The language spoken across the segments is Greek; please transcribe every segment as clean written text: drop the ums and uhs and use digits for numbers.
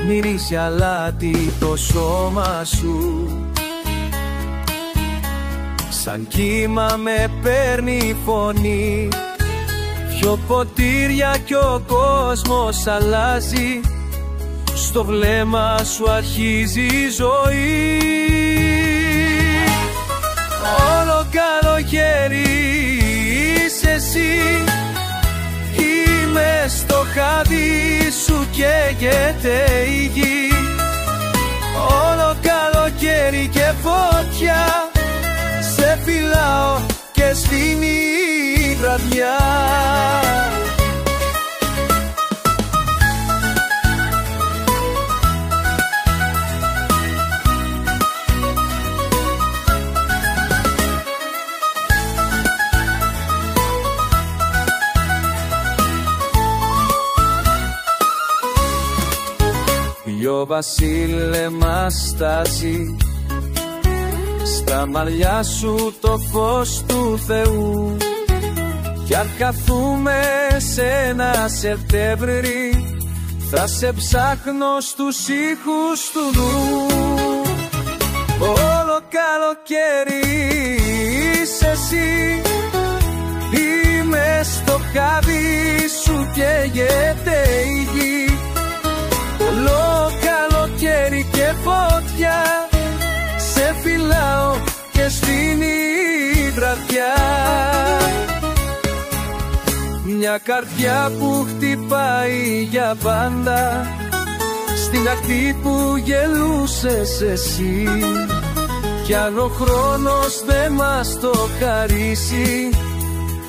μυρίσει αλάτι το σώμα σου. Σαν κύμα με παίρνει η φωνή, δυο ποτήρια κι ο κόσμος αλλάζει. Στο βλέμμα σου αρχίζει η ζωή. Όλο καλοκαίρι είσαι εσύ, είμαι στο χάδι σου, καίγεται η γη. Όλο καλοκαίρι και φωτιά, σε φυλάω και σβήνει η βραδιά. Δυο βασίλεμα στάζει, στα μαλλιά σου το φως του Θεού. Κι αν χαθούμε σε ένα Σεπτέμβρη, θα σε ψάχνω στους ήχους του νου. Όλο καλοκαίρι είσαι εσύ, είμαι στο χάδι σου, καίγεται η γη. Όλο καλοκαίρι και φωτιά, σε φυλάω και σβήνει η βραδιά. Μια καρδιά που χτυπάει για πάντα, στην ακτή που γελούσες εσύ. Κι αν ο χρόνος δεν μας το χαρίσει,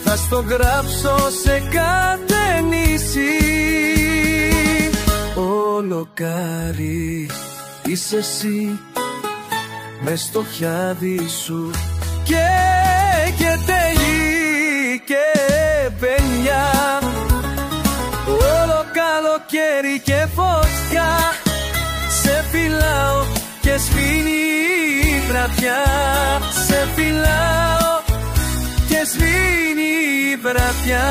θα στο γράψω σε κάθε νησί. Ολοκάρι είσαι εσύ, μες στο χιάδι σου καίγεται γη και παινιά. Όλο καλοκαίρι και φωτιά, σε φυλάω και σβήνει η βραδιά. Σε φυλάω και σβήνει η βραδιά.